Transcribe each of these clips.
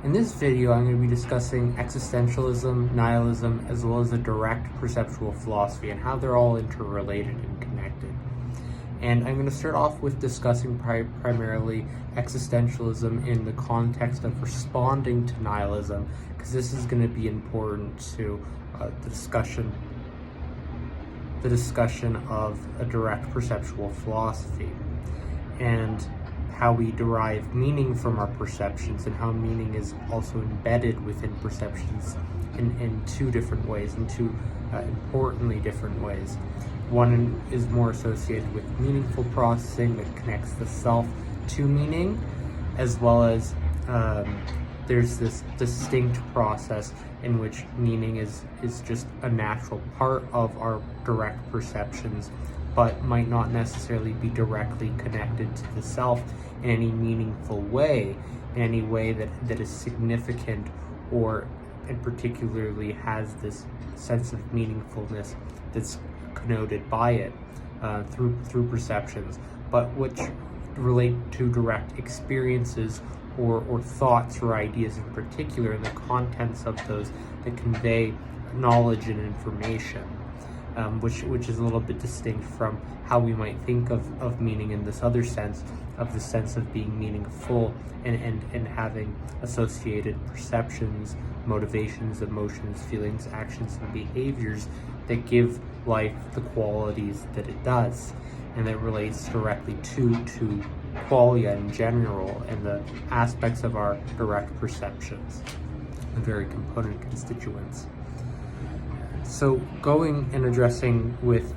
In this video, I'm going to be discussing existentialism, nihilism, as well as a direct perceptual philosophy and how they're all interrelated and connected. And I'm going to start off with discussing primarily existentialism in the context of responding to nihilism, because this is going to be important to the discussion of a direct perceptual philosophy and how we derive meaning from our perceptions, and how meaning is also embedded within perceptions in two different ways, in two importantly different ways. One is more associated with meaningful processing that connects the self to meaning, as well as there's this distinct process in which meaning is just a natural part of our direct perceptions, but might not necessarily be directly connected to the self in any meaningful way, in any way that is significant or and particularly has this sense of meaningfulness that's connoted by it through perceptions, but which relate to direct experiences or thoughts or ideas in particular, and the contents of those that convey knowledge and information. Which is a little bit distinct from how we might think of meaning in this other sense, of the sense of being meaningful and having associated perceptions, motivations, emotions, feelings, actions, and behaviors that give life the qualities that it does, and that relates directly to qualia in general and the aspects of our direct perceptions, the very component constituents. So going and addressing with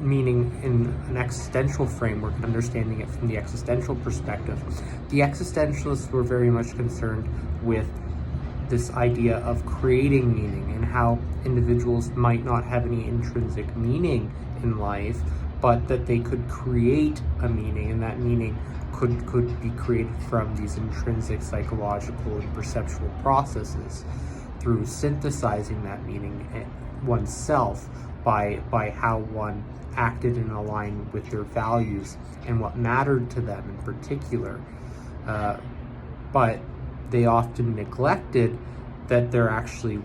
meaning in an existential framework and understanding it from the existential perspective, the existentialists were very much concerned with this idea of creating meaning and how individuals might not have any intrinsic meaning in life, but that they could create a meaning, and that meaning could be created from these intrinsic psychological and perceptual processes, through synthesizing that meaning oneself by how one acted in alignment with their values and what mattered to them in particular. But they often neglected that there actually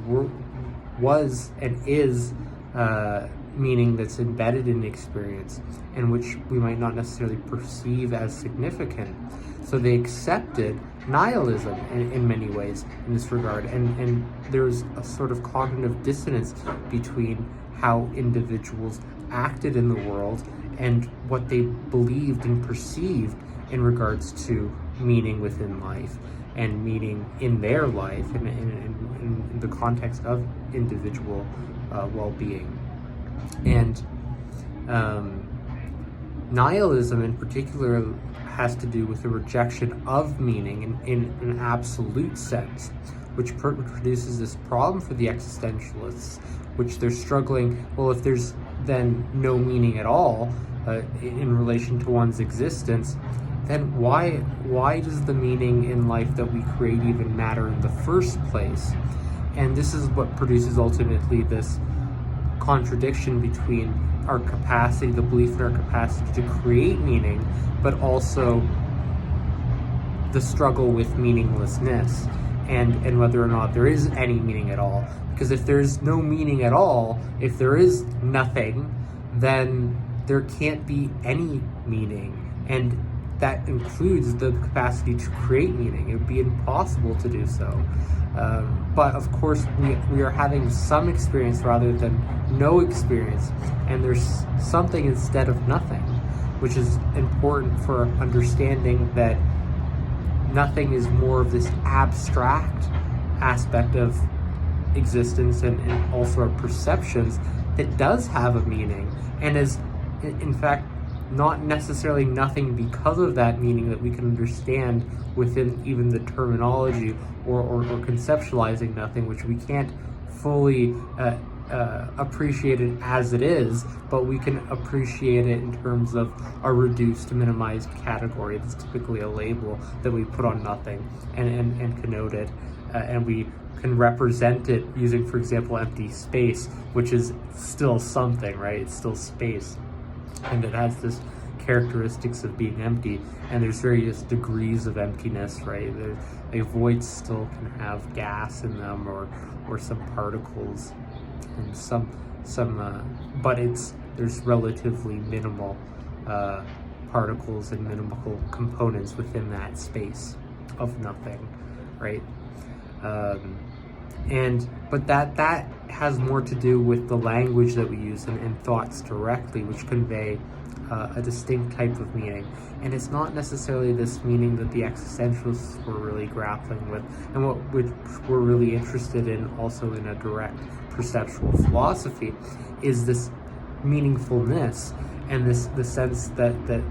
was and is meaning that's embedded in experience, and which we might not necessarily perceive as significant. So they accepted nihilism in many ways in this regard, and there's a sort of cognitive dissonance between how individuals acted in the world and what they believed and perceived in regards to meaning within life and meaning in their life in the context of individual well-being. And nihilism in particular has to do with the rejection of meaning in an absolute sense, which produces this problem for the existentialists, which they're struggling, well, if there's then no meaning at all in relation to one's existence, then why does the meaning in life that we create even matter in the first place? And this is what produces ultimately this contradiction between our capacity, the belief in our capacity to create meaning, but also the struggle with meaninglessness and whether or not there is any meaning at all. Because if there's no meaning at all, if there is nothing, then there can't be any meaning, and that includes the capacity to create meaning. It would be impossible to do so. But of course, we are having some experience rather than no experience, and there's something instead of nothing, which is important for understanding that nothing is more of this abstract aspect of existence and also our perceptions that does have a meaning, and is in fact not necessarily nothing because of that meaning that we can understand within even the terminology or conceptualizing nothing, which we can't fully appreciate it as it is, but we can appreciate it in terms of a reduced, minimized category that's typically a label that we put on nothing and connote it, and we can represent it using, for example, empty space, which is still something, right? It's still space, and it has this characteristics of being empty, and there's various degrees of emptiness, right? Voids still can have gas in them, or some particles, and but there's relatively minimal particles and minimal components within that space of nothing, right? But that has more to do with the language that we use and thoughts directly, which convey a distinct type of meaning. And it's not necessarily this meaning that the existentialists were really grappling with, and which we're really interested in also in a direct perceptual philosophy, is this meaningfulness and the sense that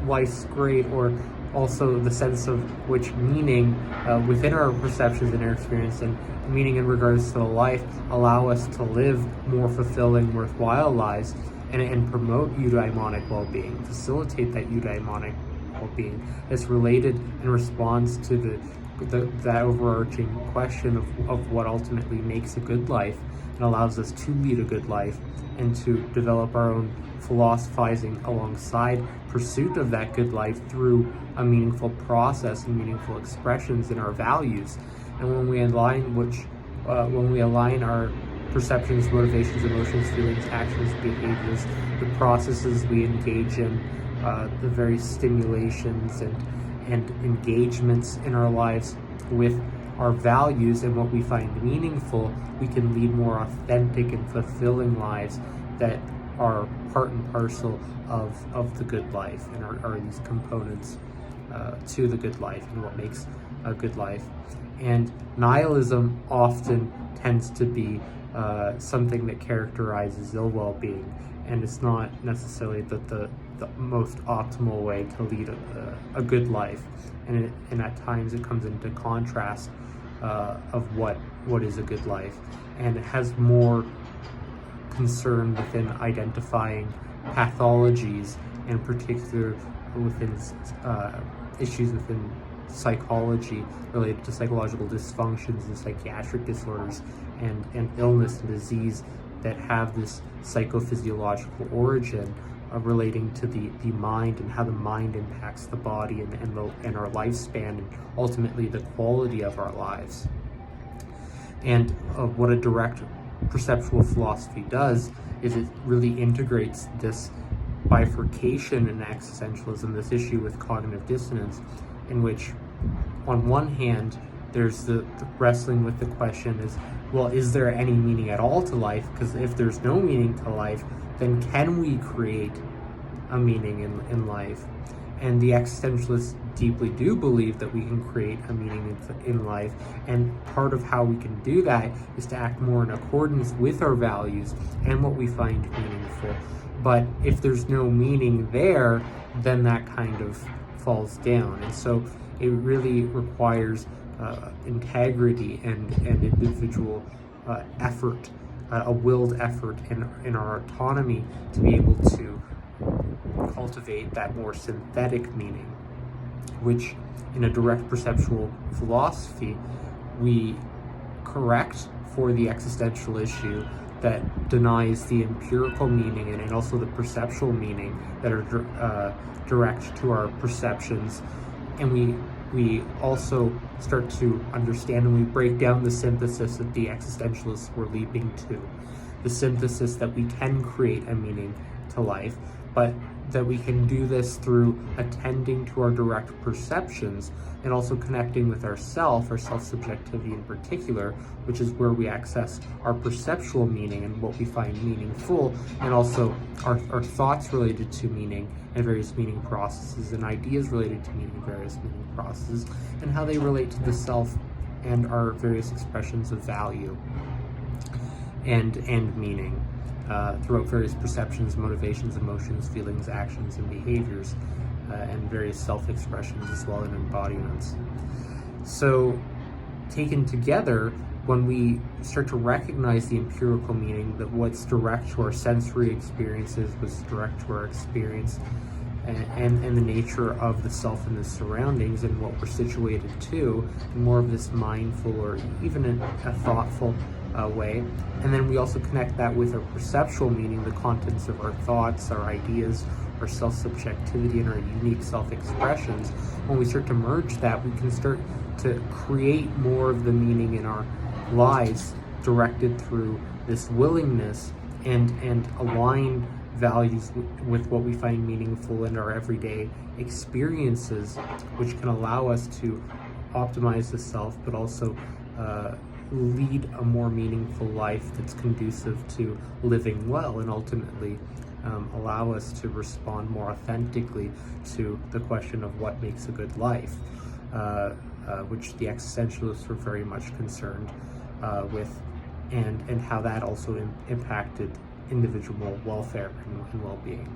life's great, or also the sense of which meaning within our perceptions and our experience, and meaning in regards to the life, allow us to live more fulfilling, worthwhile lives, and promote eudaimonic well-being, facilitate that eudaimonic well-being that's related in response to that overarching question of what ultimately makes a good life and allows us to lead a good life, and to develop our own philosophizing alongside pursuit of that good life through a meaningful process and meaningful expressions in our values. And when we align our perceptions, motivations, emotions, feelings, actions, behaviors, the processes we engage in, the various stimulations and engagements in our lives with our values and what we find meaningful, we can lead more authentic and fulfilling lives that are part and parcel of the good life, and are these components to the good life and what makes a good life. And nihilism often tends to be something that characterizes ill well-being, and it's not necessarily the most optimal way to lead a good life, and at times it comes into contrast of what is a good life, and it has more concern within identifying pathologies, in particular within issues within psychology related to psychological dysfunctions and psychiatric disorders and illness and disease that have this psychophysiological origin relating to the mind, and how the mind impacts the body and our lifespan, and ultimately the quality of our lives. And what a direct perceptual philosophy does is it really integrates this bifurcation in existentialism, this issue with cognitive dissonance, in which on one hand there's the wrestling with the question is, well, is there any meaning at all to life? Because if there's no meaning to life, then can we create a meaning in life? And the existentialists deeply do believe that we can create a meaning in life, and part of how we can do that is to act more in accordance with our values and what we find meaningful. But if there's no meaning there, then that kind of falls down. And so it really requires integrity and individual effort, a willed effort in our autonomy to be able to cultivate that more synthetic meaning, which in a direct perceptual philosophy we correct for the existential issue that denies the empirical meaning and also the perceptual meaning that are direct to our perceptions. And we also start to understand, and we break down the synthesis that the existentialists were leaping to, the synthesis that we can create a meaning to life, but that we can do this through attending to our direct perceptions and also connecting with our self-subjectivity in particular, which is where we access our perceptual meaning and what we find meaningful, and also our thoughts related to meaning and various meaning processes, and ideas related to meaning and various meaning processes, and how they relate to the self and our various expressions of value and meaning. Throughout various perceptions, motivations, emotions, feelings, actions, and behaviors, and various self-expressions as well, and embodiments. So, taken together, when we start to recognize the empirical meaning, that what's direct to our sensory experiences, what's direct to our experience, and the nature of the self and the surroundings and what we're situated to, in more of this mindful or even a thoughtful way. And then we also connect that with our perceptual meaning, the contents of our thoughts, our ideas, our self-subjectivity and our unique self-expressions, when we start to merge that, we can start to create more of the meaning in our lives directed through this willingness and align values with what we find meaningful in our everyday experiences, which can allow us to optimize the self, but also lead a more meaningful life that's conducive to living well, and ultimately allow us to respond more authentically to the question of what makes a good life, which the existentialists were very much concerned with, and how that also impacted individual welfare and well-being.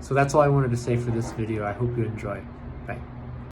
So that's all I wanted to say for this video. I hope you enjoy. Bye.